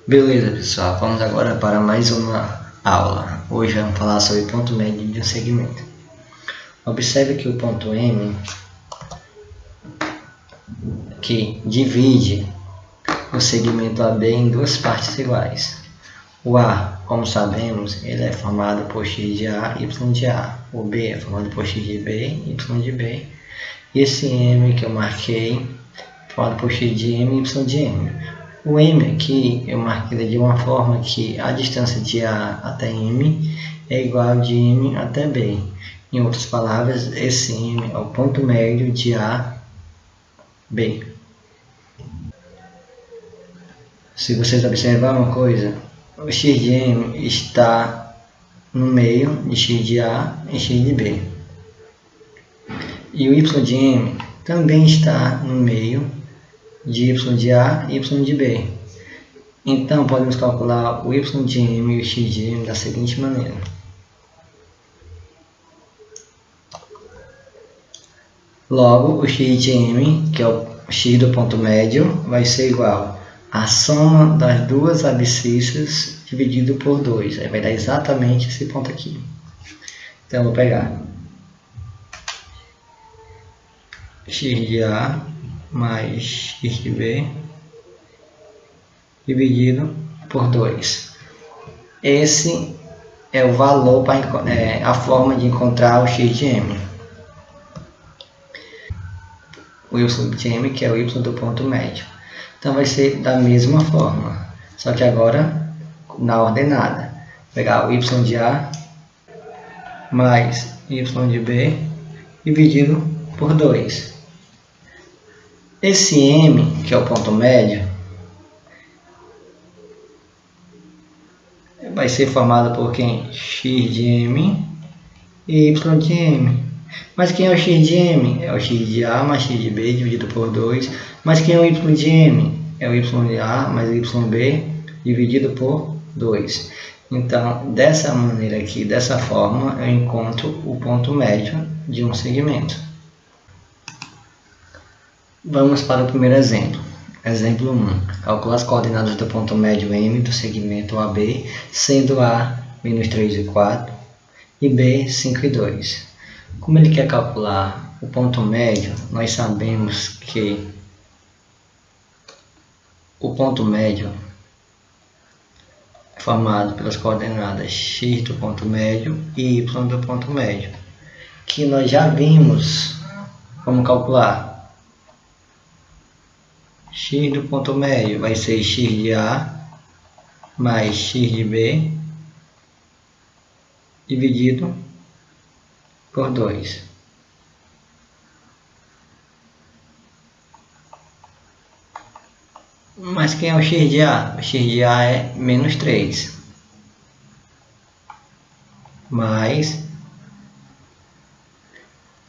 Beleza, pessoal, vamos agora para mais uma aula. Hoje vamos falar sobre o ponto médio de um segmento. Observe que o ponto M, que divide o segmento AB em duas partes iguais. O A, como sabemos, ele é formado por x de A, y de A. O B é formado por x de B, y de B. E esse M que eu marquei, formado por x de M, y de M. O M aqui eu marquei de uma forma que a distância de A até M é igual de M até B. Em outras palavras, esse M é o ponto médio de A, B. Se vocês observarem uma coisa, o x de M está no meio de x de A e x de B. E o y de M também está no meio de y de A e y de B. Então, podemos calcular o y de M e o x de M da seguinte maneira. Logo, o x de M, que é o x do ponto médio, vai ser igual à soma das duas abscissas dividido por 2. Aí vai dar exatamente esse ponto aqui. Então, eu vou pegar x de A mais x de B dividido por 2. Esse é o valor, a forma de encontrar o x de M. O y de M, que é o y do ponto médio. Então vai ser da mesma forma, só que agora na ordenada. Vou pegar o y de A mais y de B dividido por 2. Esse M, que é o ponto médio, vai ser formado por quem? X de M e Y de M. Mas quem é o X de M? É o X de A mais X de B dividido por 2. Mas quem é o Y de M? É o Y de A mais Y de B dividido por 2. Então, dessa maneira aqui, dessa forma, eu encontro o ponto médio de um segmento. Vamos para o primeiro exemplo. Exemplo 1. Calcula as coordenadas do ponto médio M do segmento AB, sendo A menos 3 e 4 e B 5 e 2. Como ele quer calcular o ponto médio, nós sabemos que o ponto médio é formado pelas coordenadas x do ponto médio e y do ponto médio, que nós já vimos como calcular. X do ponto médio vai ser x de A mais x de B dividido por 2. Mas quem é o x de A? O x de A é menos 3. Mais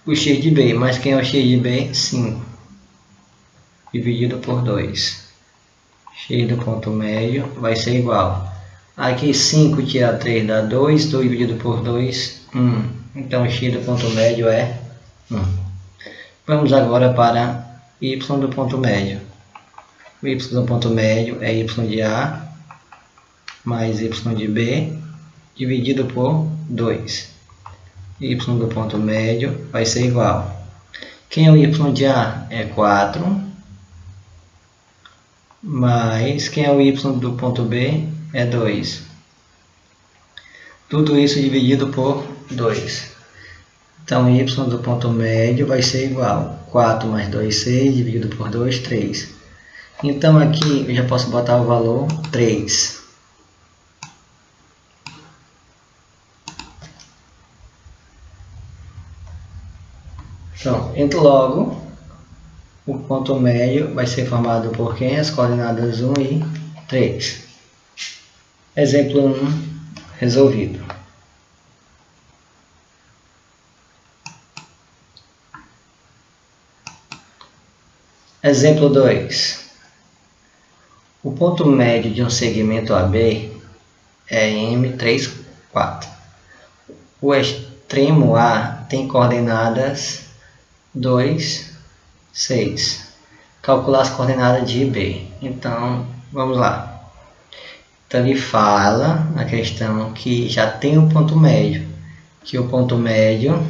o x de B. Mas quem é o x de B? 5. Dividido por 2. X do ponto médio vai ser igual. Aqui 5 tira 3 dá 2. 2 dividido por 2, 1. Então, x do ponto médio é 1. Vamos agora para y do ponto médio. O y do ponto médio é y de A mais y de B dividido por 2. Y do ponto médio vai ser igual. Quem é o y de A? É 4. Mais quem é o y do ponto B? É 2. Tudo isso dividido por 2. Então, y do ponto médio vai ser igual. 4 mais 2, 6, dividido por 2, 3. Então, aqui eu já posso botar o valor 3. Então, então logo, o ponto médio vai ser formado por quem? As coordenadas 1 e 3. Exemplo 1 resolvido. Exemplo 2. O ponto médio de um segmento AB é M3, 4. O extremo A tem coordenadas 2, 6. Calcular as coordenadas de B. Então, vamos lá. Então ele fala na questão que já tem o ponto médio, que o ponto médio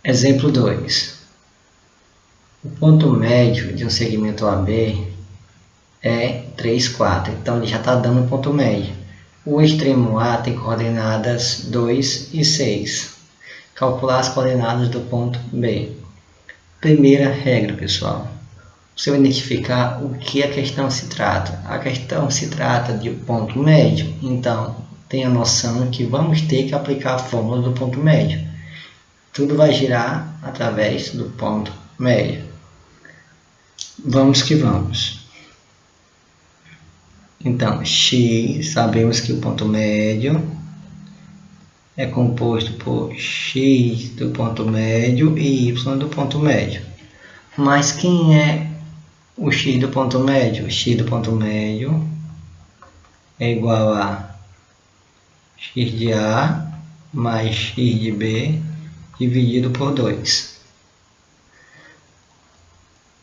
Exemplo 2. O ponto médio de um segmento AB é 3, 4. Então ele já está dando um ponto médio. O extremo A tem coordenadas 2 e 6. Calcular as coordenadas do ponto B. Primeira regra, pessoal. Você vai identificar o que a questão se trata. A questão se trata de ponto médio. Então, tenha noção que vamos ter que aplicar a fórmula do ponto médio. Tudo vai girar através do ponto médio. Vamos que vamos. Então, x, sabemos que o ponto médio é composto por x do ponto médio e y do ponto médio. Mas quem é o x do ponto médio? O x do ponto médio é igual a x de A mais x de B dividido por 2.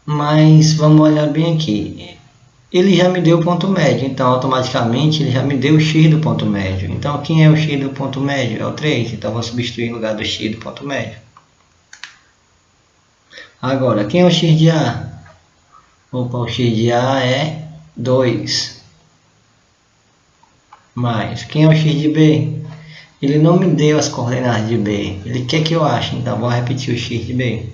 Mas vamos olhar bem aqui. Ele já me deu o ponto médio, então automaticamente ele já me deu o x do ponto médio. Então quem é o x do ponto médio? É o 3, então vou substituir no lugar do x do ponto médio. Agora, quem é o x de A? Opa, o x de A é 2. Mais, quem é o x de B? Ele não me deu as coordenadas de B, ele quer que eu ache, então vou repetir o x de B.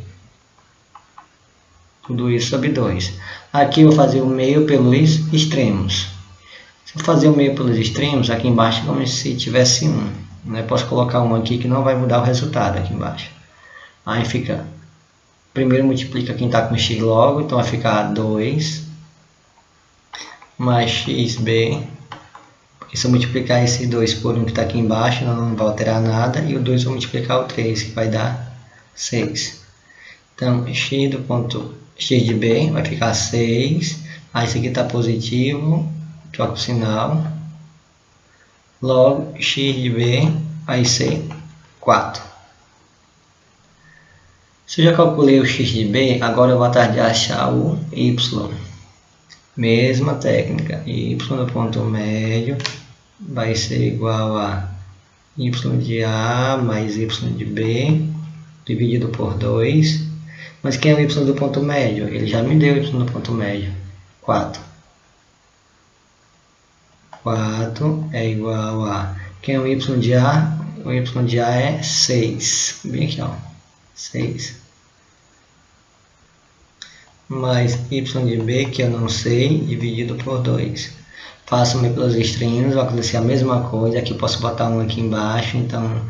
Tudo isso sobre 2. Aqui eu vou fazer o meio pelos extremos. Se eu fazer o meio pelos extremos, aqui embaixo é como se tivesse 1. Né? Posso colocar 1 aqui que não vai mudar o resultado aqui embaixo. Aí fica... Primeiro multiplica quem está com x logo, então vai ficar 2 mais xb. E se eu multiplicar esse 2 por 1 que está aqui embaixo, não vai alterar nada. E o 2 vou multiplicar o 3, que vai dar 6. Então, x do ponto x de B vai ficar 6. Aí esse aqui está positivo, troco o sinal. Logo, x de B vai ser 4. Se eu já calculei o x de B, agora eu vou atrás de achar o y. Mesma técnica, y do ponto médio vai ser igual a y de A mais y de B dividido por 2. Mas quem é o y do ponto médio? Ele já me deu o y do ponto médio, 4. 4 é igual a... Quem é o y de A? O y de A é 6. Bem aqui, ó. 6. Mais y de B, que eu não sei, dividido por 2. Faço o meio pelos extremos, vai acontecer a mesma coisa. Aqui eu posso botar 1 aqui embaixo, então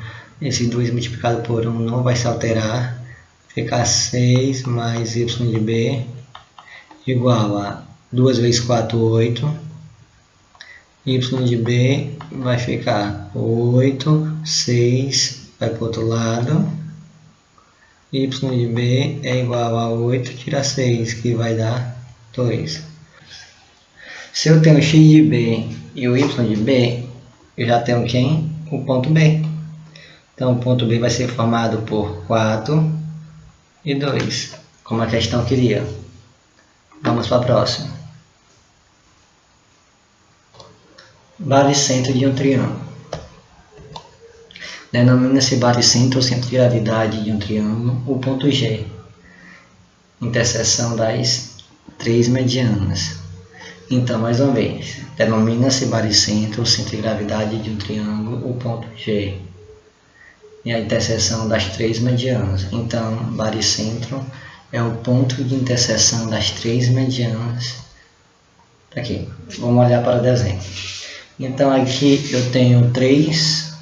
esse 2 multiplicado por 1 não vai se alterar. Ficar 6 mais y de B igual a 2 vezes 4, 8. Y de B vai ficar 8, 6 vai para o outro lado. Y de B é igual a 8, tira 6, que vai dar 2. Se eu tenho x de B e o y de B, eu já tenho quem? O ponto B. Então o ponto B vai ser formado por 4 e 2, como a questão queria. Vamos para a próxima. Baricentro de um triângulo. Denomina-se baricentro ou centro de gravidade de um triângulo o ponto G, interseção das 3 medianas. Então, mais uma vez, denomina-se baricentro ou centro de gravidade de um triângulo o ponto G e a interseção das 3 medianas. Então, baricentro é o ponto de interseção das 3 medianas. Aqui, vamos olhar para o desenho. Então, aqui eu tenho 3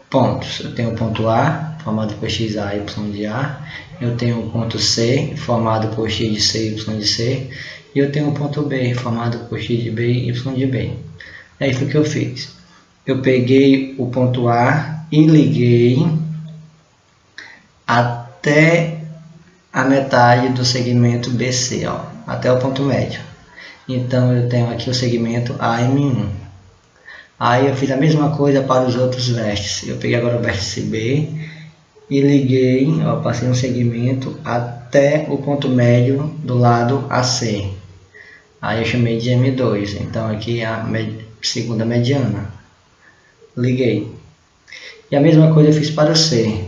pontos. Eu tenho o ponto A, formado por xa, y de A. Eu tenho o ponto C, formado por x de C, y de C. E eu tenho o ponto B, formado por x de B e y de B. E aí foi o que eu fiz. Eu peguei o ponto A e liguei até a metade do segmento BC, ó, até o ponto médio. Então eu tenho aqui o segmento AM1. Aí eu fiz a mesma coisa para os outros vértices. Eu peguei agora o vértice B e liguei, ó, passei um segmento até o ponto médio do lado AC. Aí eu chamei de M2. Então aqui é a segunda mediana. Liguei. E a mesma coisa eu fiz para o C.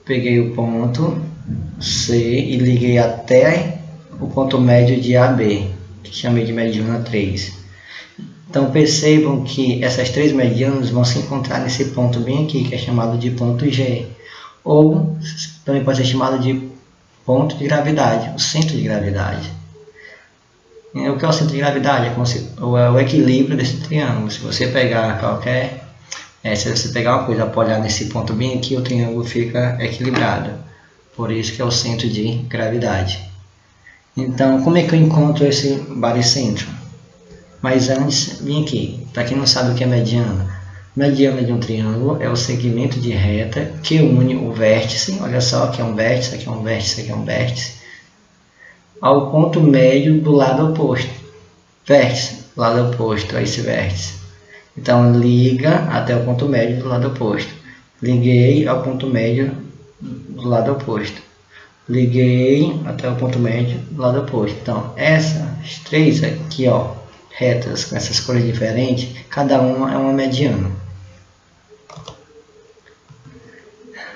Peguei o ponto C e liguei até o ponto médio de AB, que chamei de mediana 3. Então percebam que essas três medianas vão se encontrar nesse ponto bem aqui, que é chamado de ponto G. Ou também pode ser chamado de ponto de gravidade, o centro de gravidade. O que é o centro de gravidade? É o equilíbrio desse triângulo. Se você pegar se você pegar uma coisa e apoiar nesse ponto bem aqui, o triângulo fica equilibrado. Por isso que é o centro de gravidade. Então, como é que eu encontro esse baricentro? Mas antes, vim aqui. Para quem não sabe o que é mediana. Mediana de um triângulo é o segmento de reta que une o vértice. Olha só, aqui é um vértice, aqui é um vértice, aqui é um vértice. Ao ponto médio do lado oposto. Vértice, lado oposto a esse vértice. Então, liga até o ponto médio do lado oposto. Liguei ao ponto médio do lado oposto. Liguei até o ponto médio do lado oposto. Então, essas três aqui, ó, retas com essas cores diferentes, cada uma é uma mediana.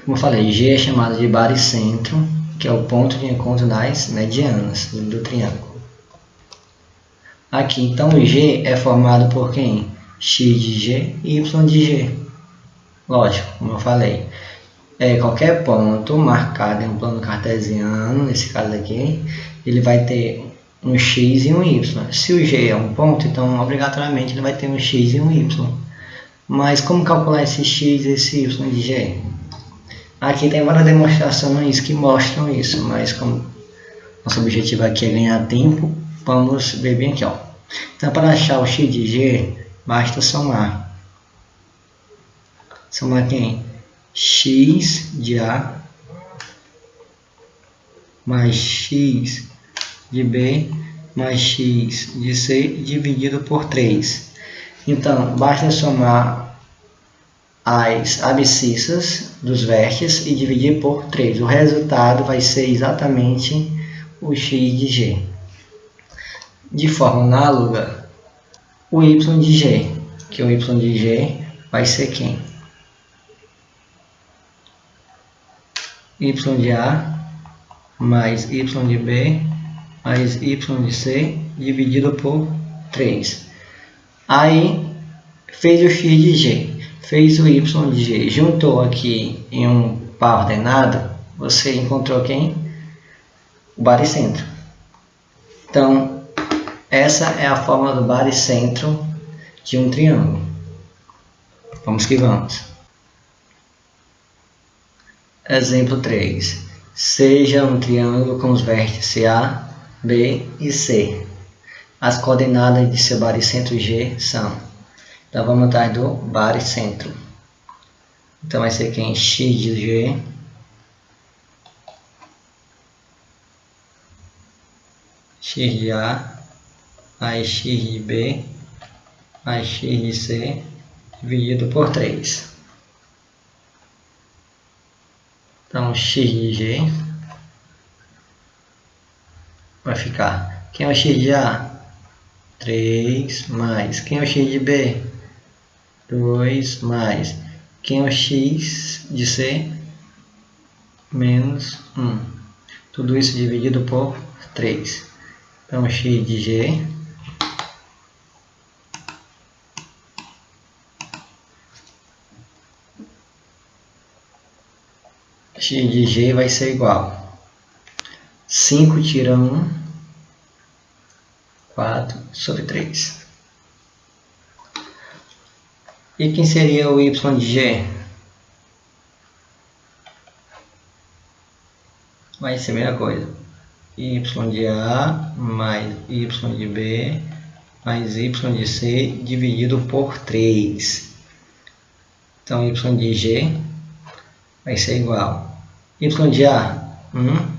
Como eu falei, G é chamado de baricentro, que é o ponto de encontro das medianas do triângulo. Aqui, então, o G é formado por quem? X de G e Y de G. Lógico, como eu falei. Qualquer ponto marcado em um plano cartesiano, nesse caso aqui, ele vai ter um X e um Y. Se o G é um ponto, então obrigatoriamente ele vai ter um X e um Y. Mas como calcular esse X e esse Y de G? Aqui tem várias demonstrações que mostram isso, mas como nosso objetivo aqui é ganhar tempo, vamos ver bem aqui, ó. Então, para achar o X de G, basta somar. Somar quem? X de A mais X de B mais X de C dividido por 3. Então, basta somar as abscissas dos vértices e dividir por 3. O resultado vai ser exatamente o X de G. De forma análoga, o Y de G, que o Y de G vai ser quem? Y de A mais Y de B mais Y de C dividido por 3. Aí, fez o X de G, fez o Y de G, juntou aqui em um par ordenado, você encontrou quem? O baricentro. Então, essa é a fórmula do baricentro de um triângulo. Vamos que vamos. Exemplo 3. Seja um triângulo com os vértices A, B e C. As coordenadas de seu baricentro G são. Então vamos atrás do baricentro. Então vai ser quem? X de G X de A mais X de B mais X de C dividido por 3. Então, X de G vai ficar. Quem é o X de A? 3 mais. Quem é o X de B? 2 mais. Quem é o X de C? Menos 1. Tudo isso dividido por 3. Então, X de G X de G vai ser igual 5 tira 1, 4 sobre 3. E quem seria o Y de G? vai ser a mesma coisa. Y de A mais Y de B mais Y de C dividido por 3. Então, Y de G vai ser igual. Y de A, 1.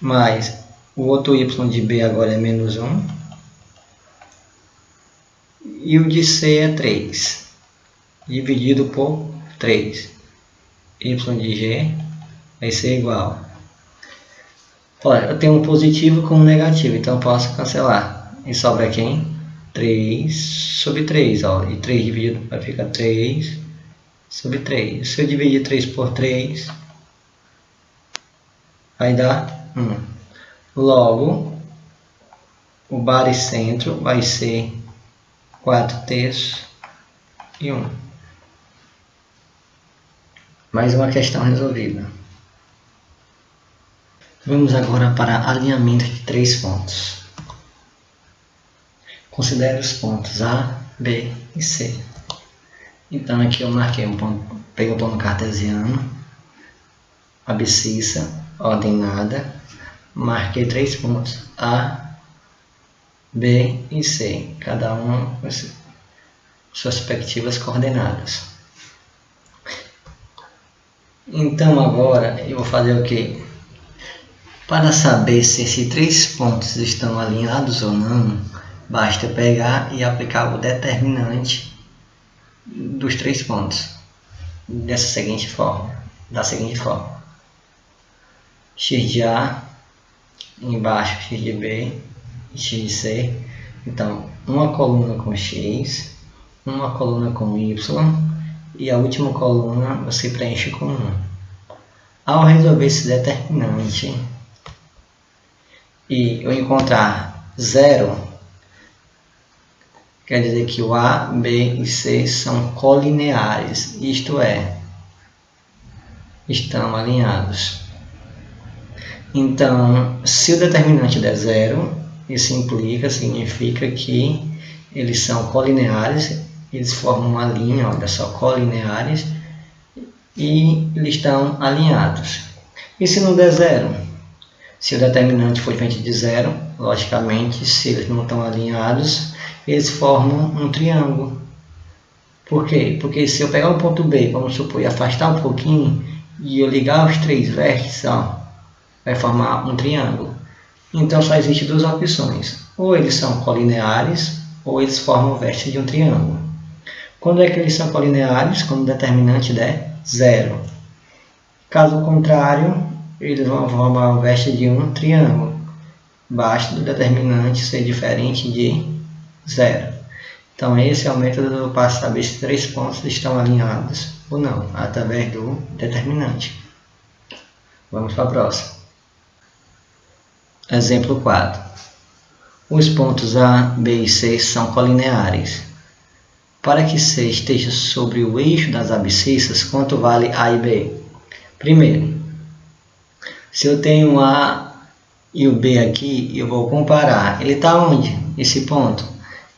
Mais o outro Y de B agora é menos 1. E o de C é 3. Dividido por 3. Y de G vai ser igual. Olha, eu tenho um positivo com um negativo, então eu posso cancelar. E sobra quem? 3 sobre 3. Ó, e 3 dividido vai ficar 3 sobre 3. Se eu dividir 3 por 3, vai dar 1. Logo, o baricentro vai ser 4/3 e 1. Mais uma questão resolvida. Vamos agora para alinhamento de 3 pontos. Considere os pontos A, B e C. Então aqui eu marquei um ponto, peguei o plano cartesiano, abscissa ordenada, marquei 3 pontos A, B e C, cada um com suas respectivas coordenadas. Então agora eu vou fazer o que? Para saber se esses 3 pontos estão alinhados ou não, basta pegar e aplicar o determinante dos 3 pontos da seguinte forma: x de A, embaixo x de B e x de C. Então, uma coluna com x, uma coluna com y e a última coluna você preenche com 1. Ao resolver esse determinante e eu encontrar 0, quer dizer que o A, B e C são colineares, isto é, estão alinhados. Então, se o determinante der 0, isso significa que eles são colineares, eles formam uma linha, olha só, colineares, e eles estão alinhados. E se não der 0? Se o determinante for diferente de 0, logicamente, se eles não estão alinhados, eles formam um triângulo. Por quê? Porque se eu pegar o ponto B, vamos supor, e afastar um pouquinho, e eu ligar os 3 vértices, ó, vai formar um triângulo. Então só existem 2 opções. Ou eles são colineares, ou eles formam o vértice de um triângulo. Quando é que eles são colineares? Quando o determinante der 0. Caso contrário, eles vão formar o vértice de um triângulo. Basta o determinante ser diferente de 0. Então esse é o método para saber se 3 pontos estão alinhados ou não, através do determinante. Vamos para a próxima. Exemplo 4. Os pontos A, B e C são colineares. Para que C esteja sobre o eixo das abscissas, quanto vale A e B? Primeiro, se eu tenho A e o B aqui, eu vou comparar. Ele está onde? Esse ponto?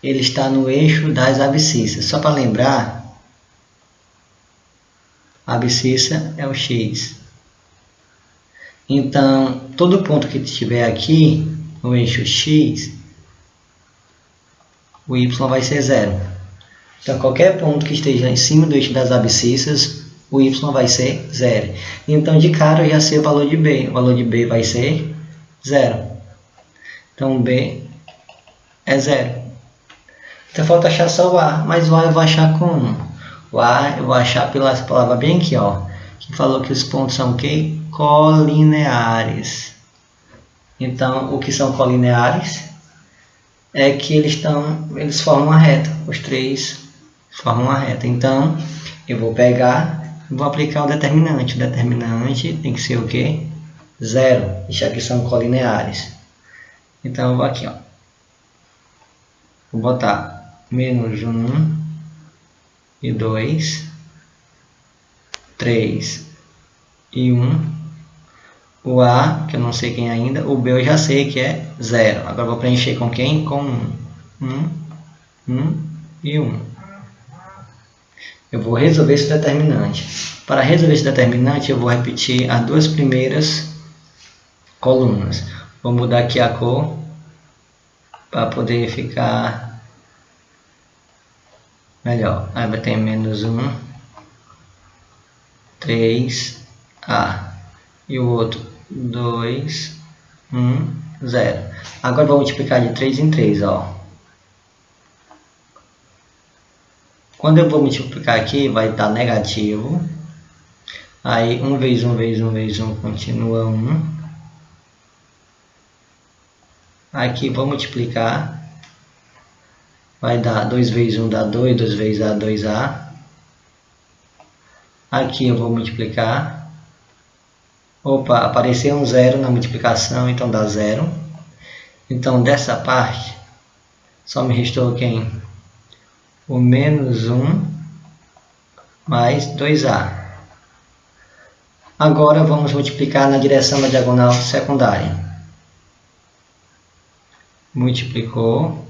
Ele está no eixo das abscissas. Só para lembrar, a abscissa é o x. Então, todo ponto que estiver aqui no eixo x, o y vai ser 0. Então, qualquer ponto que esteja em cima do eixo das abscissas, o y vai ser 0. Então, de cara, eu já sei o valor de b. O valor de b vai ser 0. Então, b é 0. Então, falta achar só o a. Mas o a eu vou achar como? O a eu vou achar pela palavra bem aqui, ó, que falou que os pontos são o quê? Colineares. Então, o que são colineares é que eles formam uma reta. Os 3 formam uma reta. Então, eu vou pegar e vou aplicar o determinante. O determinante tem que ser o quê? 0, já que são colineares. Então, eu vou aqui, ó. Vou botar menos 1 e 2, 3 e 1. O A, que eu não sei quem ainda, o B eu já sei que é 0. Agora eu vou preencher com quem? Com 1. 1 e 1. Eu vou resolver esse determinante. Para resolver esse determinante, eu vou repetir as duas primeiras colunas. Vou mudar aqui a cor para poder ficar melhor. Aí vai ter menos 1, 3A. E o outro 2, 1, 0. Agora vou multiplicar de 3 em 3, ó. Quando eu vou multiplicar aqui, vai dar negativo. Aí 1 vezes 1 vezes 1 vezes 1 continua 1. Aqui vou multiplicar. Vai dar 2 vezes 1 dá 2, 2 vezes A, 2A. Aqui eu vou multiplicar. Opa, apareceu um 0 na multiplicação, então dá 0. Então dessa parte, só me restou quem? O menos 1 mais 2A. Agora vamos multiplicar na direção da diagonal secundária. Multiplicou,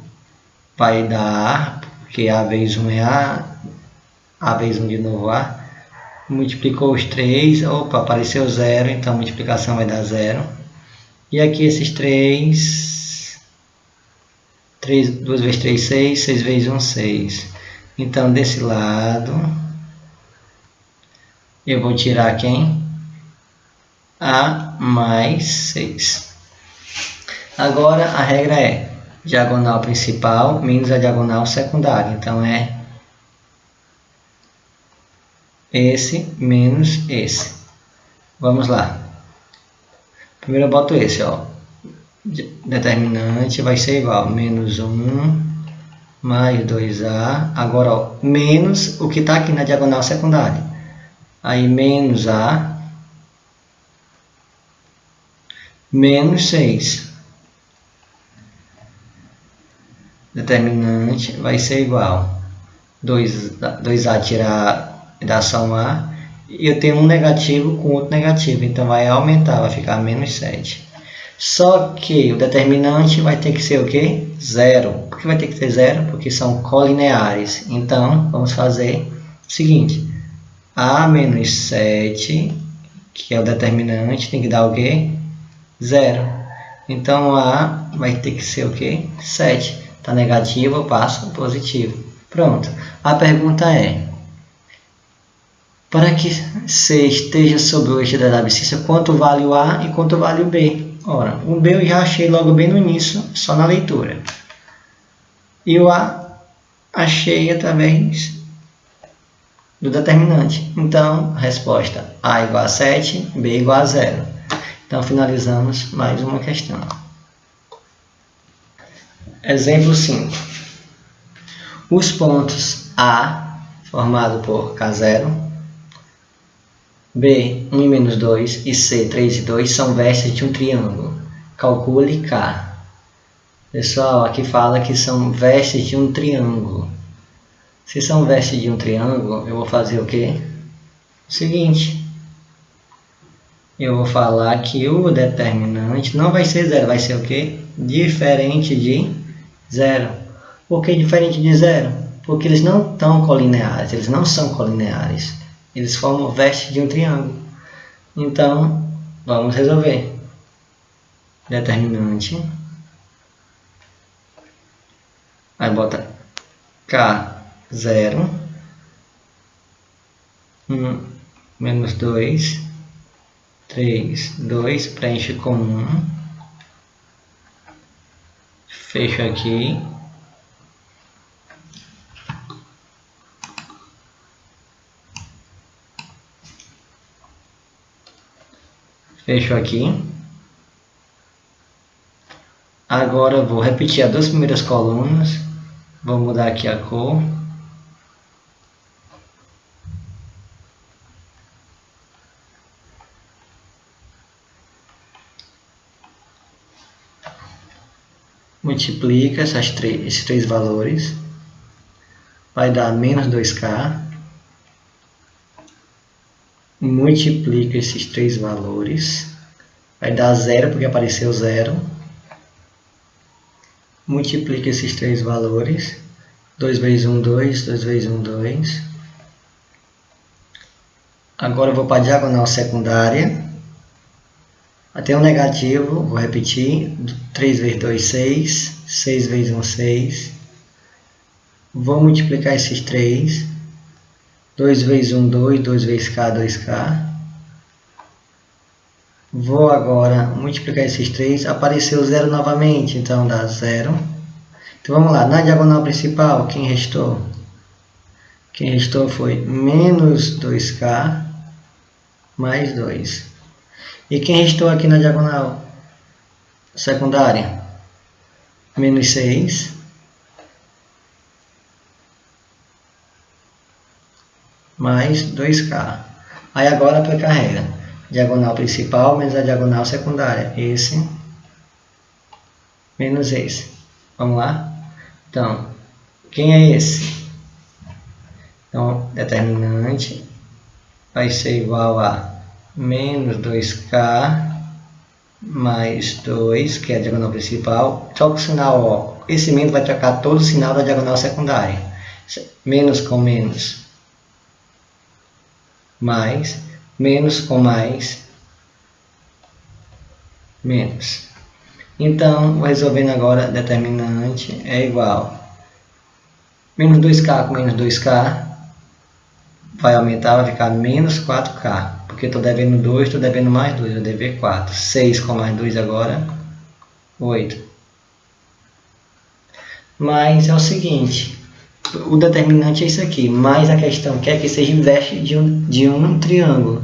vai dar, porque A vezes 1 é A vezes 1 de novo A. Multiplicou os 3, opa, apareceu 0, então a multiplicação vai dar 0. E aqui esses 3, 2 vezes 3, 6, 6 vezes 1, 6. Então, desse lado, eu vou tirar quem? A mais 6. Agora, a regra é diagonal principal menos a diagonal secundária. Então, é esse menos esse. Vamos lá. Primeiro eu boto esse, ó. Determinante vai ser igual a menos 1 mais 2A. Agora, ó, menos o que está aqui na diagonal secundária. Aí, menos A menos 6. Determinante vai ser igual 2A tirar dá só um A. E eu tenho um negativo com outro negativo. Então, vai aumentar, vai ficar menos 7. Só que o determinante vai ter que ser o quê? 0. Por que vai ter que ser 0? Porque são colineares. Então, vamos fazer o seguinte. A menos 7, que é o determinante, tem que dar o quê? 0. Então, A vai ter que ser o quê? 7. Está negativo, eu passo positivo. Pronto. A pergunta é, para que C esteja sobre o eixo da abscissa, quanto vale o A e quanto vale o B? Ora, o B eu já achei logo bem no início, só na leitura. E o A achei através do determinante. Então, a resposta A igual a 7, B igual a 0. Então, finalizamos mais uma questão. Exemplo 5. Os pontos A, formado por K0, B, 1 e menos 2, e C, 3 e 2, são vértices de um triângulo. Calcule K. Pessoal, aqui fala que são vértices de um triângulo. Se são vértices de um triângulo, eu vou fazer o quê? O seguinte. Eu vou falar que o determinante não vai ser 0, vai ser o quê? Diferente de 0. Por que diferente de 0? Porque eles não estão colineares, eles não são colineares. Eles formam vértice de um triângulo. Então, vamos resolver. Determinante. Aí bota K0. 1 menos 2. 3, 2. Preenche com 1. Fecho aqui. Fecho aqui. Agora eu vou repetir as duas primeiras colunas. Vou mudar aqui a cor. Multiplica esses três valores. Vai dar menos 2K. Multiplica esses três valores. Vai dar 0, porque apareceu 0. Multiplica esses três valores. 2 vezes 1, 2. 2 vezes 1, 2. Agora eu vou para a diagonal secundária. Até o negativo, vou repetir. 3 vezes 2, 6. 6 vezes 1, 6. Vou multiplicar esses 3. 2 vezes 1, 2. 2 vezes K, 2K. Vou agora multiplicar esses 3. Apareceu 0 novamente, então dá 0. Então vamos lá, na diagonal principal, quem restou? Quem restou foi menos 2K mais 2. E quem restou aqui na diagonal secundária? Menos 6. Mais 2K. Aí agora aplicar a regra. Diagonal principal menos a diagonal secundária. Esse menos esse. Vamos lá? Então, quem é esse? Então, determinante vai ser igual a menos 2K mais 2, que é a diagonal principal. Troca o sinal, ó. Esse menos vai trocar todo o sinal da diagonal secundária. Menos com menos. Mais. Menos com mais. Menos. Então, resolvendo agora, determinante é igual. Menos 2K com menos 2K. Vai aumentar, vai ficar menos 4K. Porque estou devendo 2, estou devendo mais 2. Eu dever 4. 6 com mais 2 agora. 8. Mas é o seguinte. O determinante é isso aqui. Mas a questão quer que seja veste de um triângulo.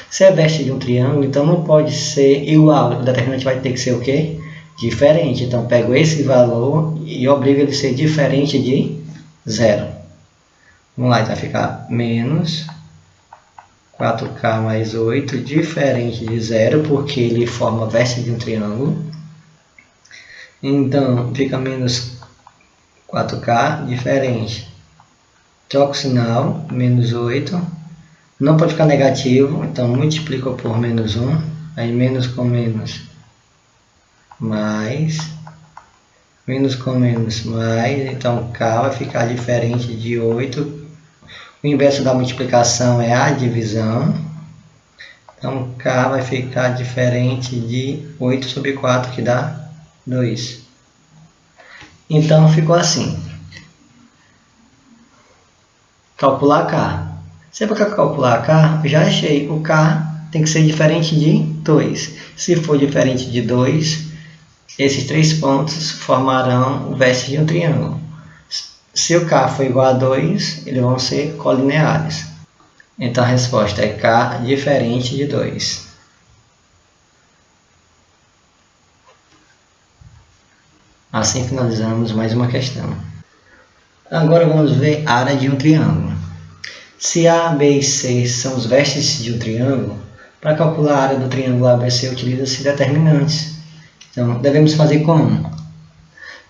Se é veste de um triângulo, então não pode ser igual. O determinante vai ter que ser o quê? Diferente. Então pego esse valor e obrigo ele a ser diferente de 0. Vamos lá, então vai ficar menos 4K mais 8, diferente de 0, porque ele forma vértice de um triângulo. Então, fica menos 4K, diferente. Troco o sinal, menos 8. Não pode ficar negativo, então multiplico por menos 1. Aí menos com menos, mais. Menos com menos, mais. Então, K vai ficar diferente de 8. O inverso da multiplicação é a divisão. Então, K vai ficar diferente de 8 sobre 4, que dá 2. Então, ficou assim. Calcular K. Se é para calcular K, eu já achei. O K tem que ser diferente de 2. Se for diferente de 2, esses 3 pontos formarão o vértice de um triângulo. Se o K for igual a 2, eles vão ser colineares. Então a resposta é K diferente de 2. Assim finalizamos mais uma questão. Agora vamos ver a área de um triângulo. Se A, B e C são os vértices de um triângulo, para calcular a área do triângulo ABC utiliza-se determinantes. Então devemos fazer como?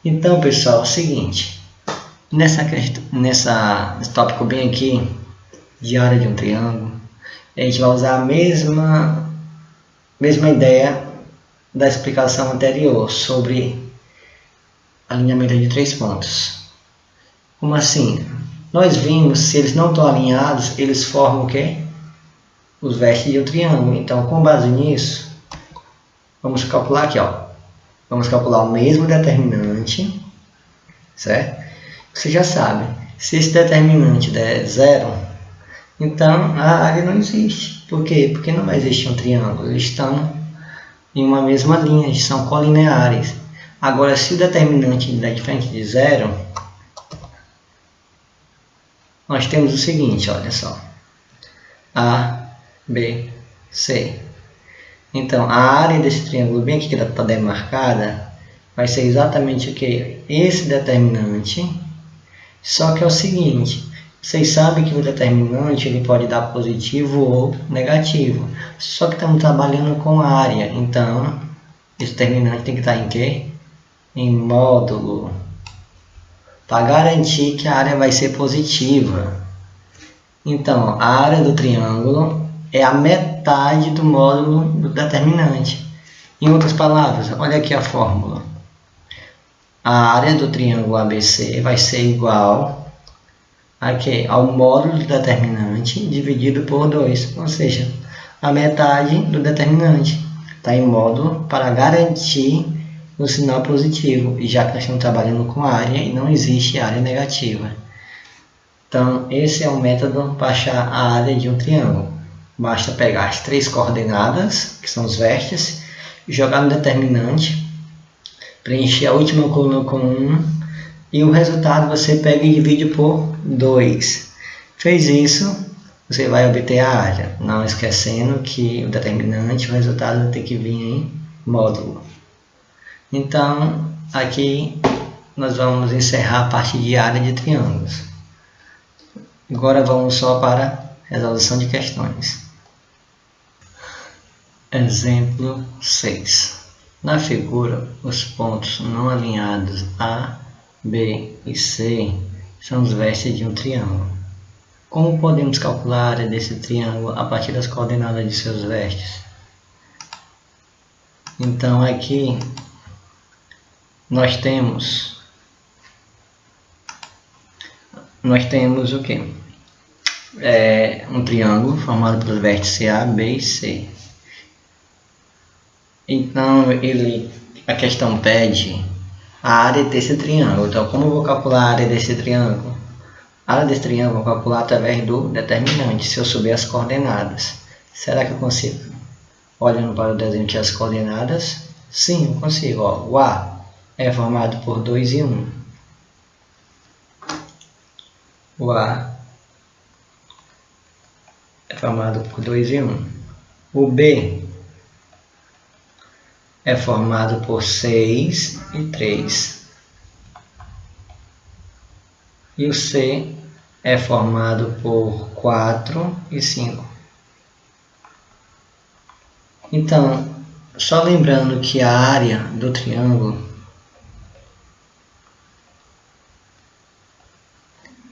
Então pessoal, é o seguinte. Nesse tópico bem aqui, de área de um triângulo, a gente vai usar a mesma ideia da explicação anterior sobre alinhamento de 3 pontos. Como assim? Nós vimos, se eles não estão alinhados, eles formam o quê? Os vértices de um triângulo. Então, com base nisso, vamos calcular aqui, ó. Vamos calcular o mesmo determinante, certo? Você já sabe, se esse determinante der 0, então a área não existe. Por quê? Porque não vai existir um triângulo. Eles estão em uma mesma linha, eles são colineares. Agora, se o determinante der diferente de 0, nós temos o seguinte, olha só. A, B, C. Então, a área desse triângulo bem aqui que está demarcada vai ser exatamente o que? Esse determinante. Só que é o seguinte, vocês sabem que o determinante ele pode dar positivo ou negativo. Só que estamos trabalhando com a área, então esse determinante tem que estar em quê? Em módulo. Para garantir que a área vai ser positiva. Então, a área do triângulo é a metade do módulo do determinante. Em outras palavras, olha aqui a fórmula. A área do triângulo ABC vai ser igual aqui ao módulo do determinante dividido por 2, ou seja, a metade do determinante. Está em módulo para garantir o sinal positivo, já que nós estamos trabalhando com área e não existe área negativa. Então, esse é o método para achar a área de um triângulo. Basta pegar as 3 coordenadas, que são os vértices, jogar no determinante, preencher a última coluna com 1, e o resultado você pega e divide por 2. Fez isso, você vai obter a área, não esquecendo que o determinante, o resultado vai ter que vir em módulo. Então, aqui nós vamos encerrar a parte de área de triângulos. Agora vamos só para resolução de questões. Exemplo 6. Na figura, os pontos não alinhados A, B e C são os vértices de um triângulo. Como podemos calcular a área desse triângulo a partir das coordenadas de seus vértices? Então aqui nós temos o quê? Um triângulo formado pelos vértices A, B e C. Então a questão pede a área desse triângulo. Então, como eu vou calcular a área desse triângulo? A área desse triângulo eu vou calcular através do determinante, se eu souber as coordenadas. Será que eu consigo? Olhando para o desenho aqui as coordenadas, sim, eu consigo. Ó, o A é formado por 2 e 1. O A é formado por 2 e 1. O B é formado por 6 e 3. E o C é formado por 4 e 5. Então, só lembrando que a área do triângulo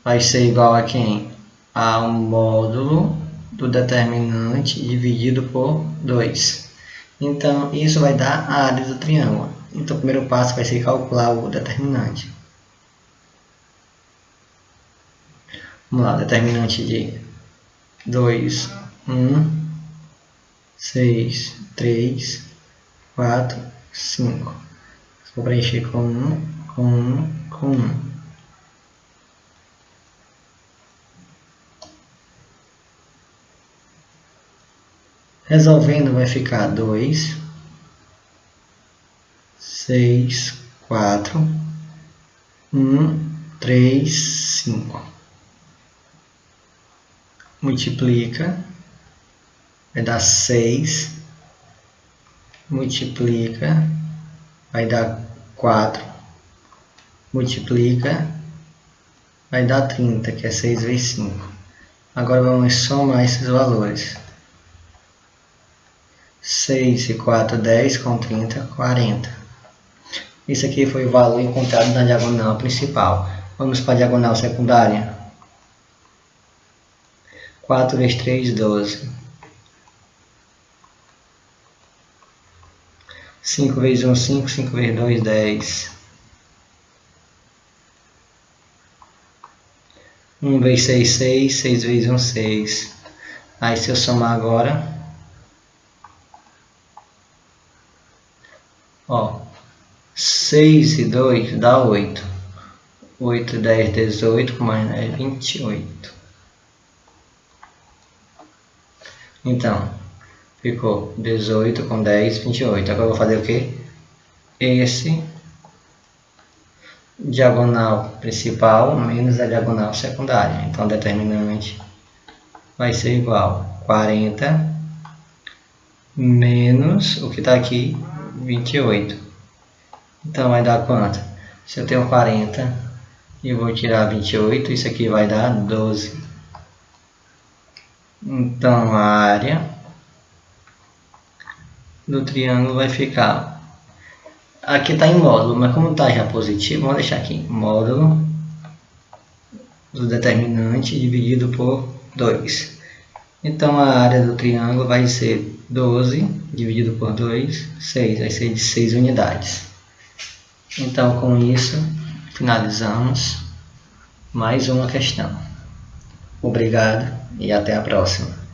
vai ser igual a quem? Ao módulo do determinante dividido por 2. Então, isso vai dar a área do triângulo. Então, o primeiro passo vai ser calcular o determinante. Vamos lá, determinante de 2, 1, 6, 3, 4, 5. Vou preencher com 1, com 1, com 1. Resolvendo vai ficar 2, 6, 4, 1, 3, 5. Multiplica, vai dar 6, multiplica, vai dar 4, multiplica, vai dar 30, que é 6 vezes 5. Agora vamos somar esses valores. 6 e 4, 10, com 30, 40. Isso aqui foi o valor encontrado na diagonal principal. Vamos para a diagonal secundária. 4 vezes 3, 12. 5 vezes 1, 5. 5 vezes 2, 10. 1 vezes 6, 6. 6 vezes 1, 6. Aí se eu somar agora... Ó, 6 e 2 dá 8. 8, 10, 18, com mais 10, 28. Então, ficou 18 com 10, 28. Agora eu vou fazer o quê? Esse diagonal principal menos a diagonal secundária. Então, o determinante vai ser igual a 40 menos o que está aqui, 28. Então vai dar quanto? Se eu tenho 40 e vou tirar 28, isso aqui vai dar 12. Então a área do triângulo vai ficar... Aqui está em módulo, mas como está já positivo, vamos deixar aqui. Módulo do determinante dividido por 2. Então a área do triângulo vai ser 12 dividido por 2, 6. Vai ser de 6 unidades. Então com isso finalizamos mais uma questão. Obrigado e até a próxima.